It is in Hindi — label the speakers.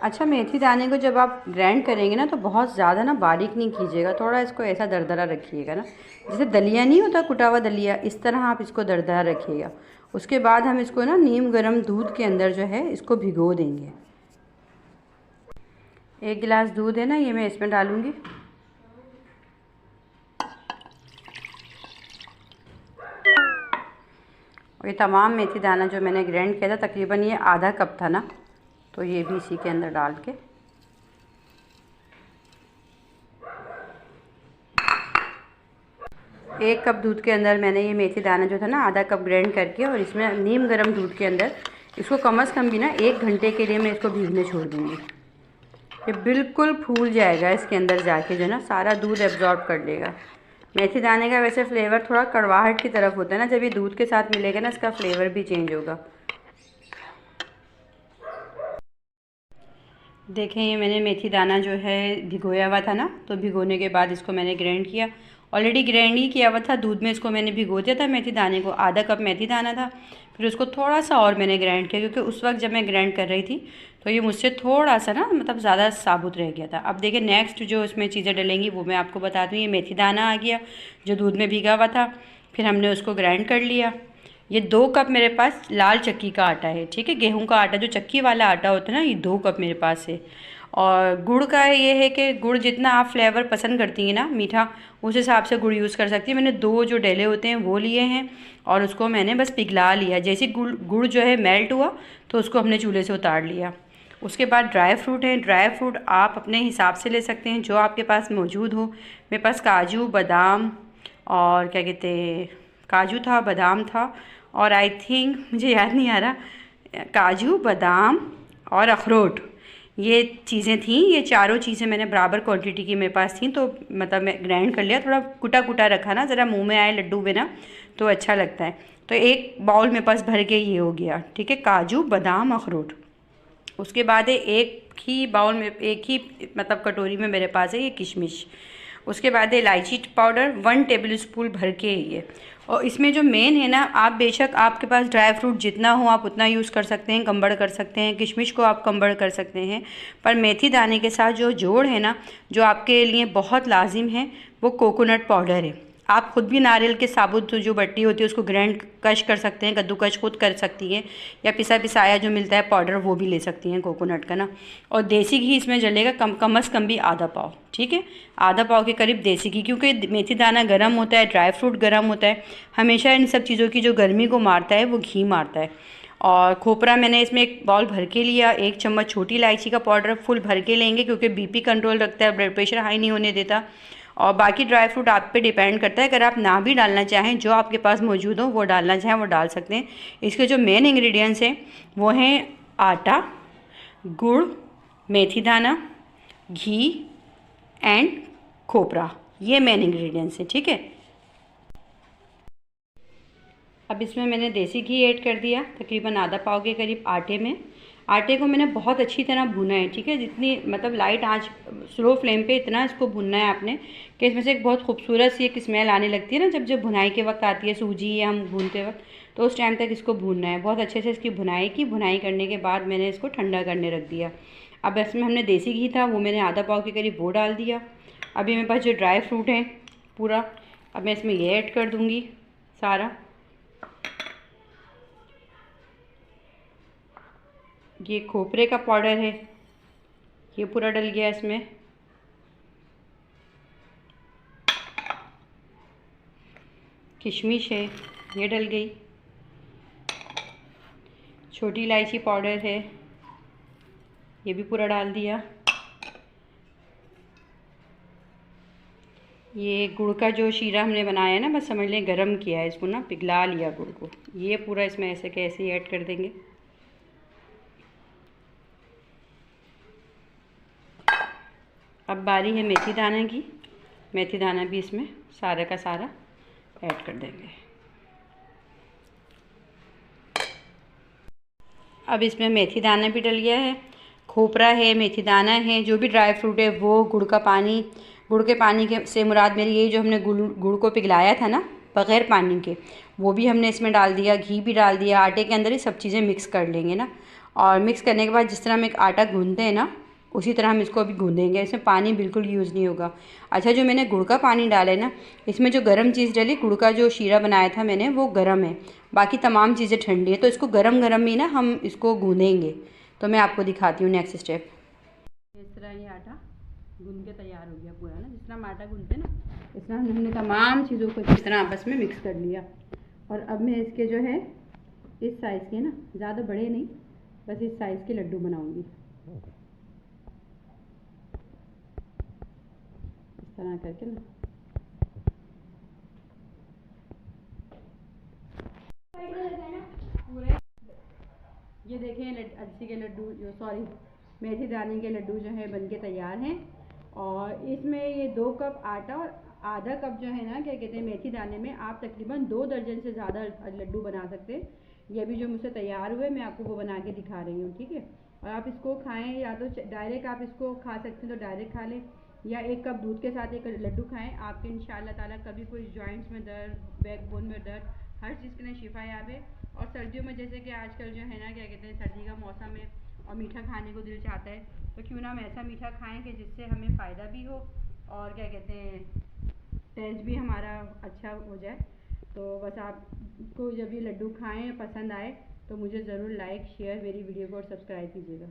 Speaker 1: अच्छा, मेथी दाने को जब आप ग्राइंड करेंगे ना तो बहुत ज़्यादा ना बारीक नहीं कीजिएगा, थोड़ा इसको ऐसा दरदरा रखिएगा ना, जैसे दलिया नहीं होता कुटा हुआ दलिया, इस तरह आप इसको दरदरा रखिएगा। उसके बाद हम इसको ना नीम गर्म दूध के अंदर जो है इसको भिगो देंगे। 1 गिलास दूध है ना, ये मैं इसमें डालूँगी। और ये तमाम मेथी दाना जो मैंने ग्राइंड किया था, तकरीबन ये आधा कप था ना, तो ये भी इसी के अंदर डाल के 1 कप दूध के अंदर मैंने ये मेथी दाना जो था ना आधा कप ग्राइंड करके, और इसमें नीम गर्म दूध के अंदर इसको कम से कम भी ना 1 घंटे के लिए मैं इसको भीगने छोड़ दूँगी। ये बिल्कुल फूल जाएगा, इसके अंदर जाके जो ना सारा दूध एब्जॉर्ब कर लेगा। मेथी दाने का वैसे फ्लेवर थोड़ा कड़वाहट की तरफ होता है ना, जब ये दूध के साथ मिलेगा ना इसका फ्लेवर भी चेंज होगा। देखें, ये मैंने मेथी दाना जो है भिगोया हुआ था ना, तो भिगोने के बाद इसको मैंने ग्राइंड किया। ऑलरेडी ग्राइंड ही किया हुआ था दूध में, इसको मैंने भिगो दिया था मेथी दाने को। आधा कप मेथी दाना था, फिर उसको थोड़ा सा और मैंने ग्राइंड किया, क्योंकि उस वक्त जब मैं ग्राइंड कर रही थी तो ये मुझसे थोड़ा सा ना मतलब ज़्यादा साबुत रह गया था। अब देखिए नेक्स्ट जो इसमें चीज़ें डलेंगी वो मैं आपको बता दूँ। ये मेथी दाना आ गया जो दूध में भीगा हुआ था, फिर हमने उसको ग्राइंड कर लिया। ये 2 कप मेरे पास लाल चक्की का आटा है, ठीक है, गेहूं का आटा, जो चक्की वाला आटा होता है ना, ये 2 कप मेरे पास है। और गुड़ का ये है कि गुड़ जितना आप फ्लेवर पसंद करती हैं ना मीठा, उस हिसाब से गुड़ यूज़ कर सकती हैं। मैंने 2 जो डेले होते हैं वो लिए हैं, और उसको मैंने बस पिघला लिया। जैसे गुड़ गुड़ जो है मेल्ट हुआ तो उसको हमने चूल्हे से उतार लिया। उसके बाद ड्राई फ्रूट हैं, ड्राई फ्रूट आप अपने हिसाब से ले सकते हैं जो आपके पास मौजूद हो। मेरे पास काजू, बादाम और क्या कहते हैं, काजू था, बादाम था, और आई थिंक मुझे याद नहीं आ रहा, काजू, बादाम और अखरोट, ये चीज़ें थीं। ये चारों चीज़ें मैंने बराबर क्वांटिटी की मेरे पास थी, तो मतलब मैं ग्राइंड कर लिया। थोड़ा कुटा कुटा रखा ना, ज़रा मुंह में आए लड्डू में ना तो अच्छा लगता है। तो एक बाउल मेरे पास भर के ये हो गया, ठीक है, काजू, बादाम, अखरोट। उसके बाद है एक ही बाउल में, एक ही मतलब कटोरी में मेरे पास है ये किशमिश। उसके बाद है इलायची पाउडर 1 टेबल स्पून भर के ये। और इसमें जो मेन है ना, आप बेशक आपके पास ड्राई फ्रूट जितना हो आप उतना यूज़ कर सकते हैं, कम्बड़ कर सकते हैं, किशमिश को आप कम्बड़ कर सकते हैं, पर मेथी दाने के साथ जो जोड़ है ना, जो आपके लिए बहुत लाजिम है, वो कोकोनट पाउडर है। आप खुद भी नारियल के साबुत जो बट्टी होती है उसको ग्राइंड कश कर सकते हैं, कद्दूकश खुद कर सकती हैं, या पिसा पिसाया जो मिलता है पाउडर वो भी ले सकती हैं कोकोनट का ना। और देसी घी इसमें जलेगा कम से कम भी आधा पाव, ठीक है, आधा पाव के करीब देसी घी, क्योंकि मेथी दाना गर्म होता है, ड्राई फ्रूट गर्म होता है, हमेशा इन सब चीज़ों की जो गर्मी को मारता है वो घी मारता है। और खोपरा मैंने इसमें 1 बाउल भर के लिया। 1 चम्मच छोटी इलायची का पाउडर फुल भर के लेंगे, क्योंकि बीपी कंट्रोल रखता है, ब्लड प्रेशर हाई नहीं होने देता। और बाकी ड्राई फ्रूट आप पे डिपेंड करता है, अगर आप ना भी डालना चाहें, जो आपके पास मौजूद हो वो डालना चाहें वो डाल सकते हैं। इसके जो मेन इंग्रेडिएंट्स हैं वो हैं आटा, गुड़, मेथी दाना, घी एंड खोपरा, ये मेन इंग्रेडिएंट्स हैं, ठीक है। अब इसमें मैंने देसी घी ऐड कर दिया तकरीबन आधा पाव के करीब आटे में। आटे को मैंने बहुत अच्छी तरह भुना है, ठीक है, जितनी मतलब लाइट आंच, स्लो फ्लेम पे इतना इसको भुनना है आपने कि इसमें से एक बहुत खूबसूरत सी एक स्मेल आने लगती है ना, जब जब भुनाई के वक्त आती है सूजी या हम भूनते वक्त, तो उस टाइम तक इसको भूनना है। बहुत अच्छे से इसकी भुनाई की। भुनाई करने के बाद मैंने इसको ठंडा करने रख दिया। अब इसमें हमने देसी घी था वो मैंने आधा पाव के करीब वो डाल दिया। अभी मेरे पास जो ड्राई फ्रूट है पूरा, अब मैं इसमें ये ऐड कर दूँगी सारा। ये खोपरे का पाउडर है, ये पूरा डल गया इसमें। किशमिश है, ये डल गई। छोटी इलायची पाउडर है, ये भी पूरा डाल दिया। ये गुड़ का जो शीरा हमने बनाया है ना, बस समझ लें गरम किया है इसको ना, पिघला लिया गुड़ को, ये पूरा इसमें ऐसे कैसे ही ऐड कर देंगे। अब बारी है मेथी दाना की। मेथी दाना भी इसमें सारा का सारा ऐड कर देंगे। अब इसमें मेथी दाना भी डल गया है, खोपरा है, मेथी दाना है, जो भी ड्राई फ्रूट है वो, गुड़ का पानी, गुड़ के पानी के से मुराद मेरी यही जो हमने गुड़ को पिघलाया था ना बग़ैर पानी के, वो भी हमने इसमें डाल दिया। घी भी डाल दिया। आटे के अंदर ही सब चीज़ें मिक्स कर लेंगे ना। और मिक्स करने के बाद जिस तरह हम एक आटा गूँधते हैं ना, उसी तरह हम इसको अभी गूँधेंगे। इसमें पानी बिल्कुल यूज़ नहीं होगा। अच्छा, जो मैंने गुड़ का पानी डाला है ना, इसमें जो गरम चीज़ डाली, गुड़ का जो शीरा बनाया था मैंने, वो गरम है, बाकी तमाम चीज़ें ठंडी है। तो इसको गरम गरम ही ना हम इसको गूँधेंगे। तो मैं आपको दिखाती हूँ नेक्स्ट स्टेप। इस तरह ये आटा गूँध के तैयार हो गया पूरा ना। जिस तरह हम आटा गूँधते हैं ना, इस तरह हमने तमाम चीज़ों को इस तरह आपस में मिक्स कर लिया। और अब मैं इसके जो है इस साइज़ के ना, ज़्यादा बड़े नहीं, बस इस साइज़ के लड्डू बनाऊंगी। इस तरह करके ना पूरे, ये देखें अलसी के लड्डू, जो सॉरी मेथी दाने के लड्डू जो है बनके तैयार हैं। और इसमें ये 2 कप आटा और आधा कप जो है ना, क्या कहते हैं, मेथी दाने में आप तकरीबन 2 दर्जन से ज़्यादा लड्डू बना सकते हैं। ये भी जो मुझसे तैयार हुए मैं आपको वो बना के दिखा रही हूँ, ठीक है। और आप इसको खाएं, या तो डायरेक्ट आप इसको खा सकते हैं तो डायरेक्ट खा लें, या 1 कप दूध के साथ एक लड्डू खाएं। आपके इंशाल्लाह ताला कभी कोई जॉइंट्स में दर्द, बैकबोन में दर्द, हर चीज़ के लिए शिफा याब है। और सर्दियों में जैसे कि आजकल जो है ना, क्या कहते हैं, सर्दी का मौसम है और मीठा खाने को दिल चाहता है, तो क्यों ना हम ऐसा मीठा खाएं कि जिससे हमें फ़ायदा भी हो और क्या कहते हैं, टेस्ट भी हमारा अच्छा हो जाए। तो बस आपको जब ये लड्डू खाएं पसंद आए तो मुझे ज़रूर लाइक, शेयर, मेरी वीडियो को और सब्सक्राइब कीजिएगा।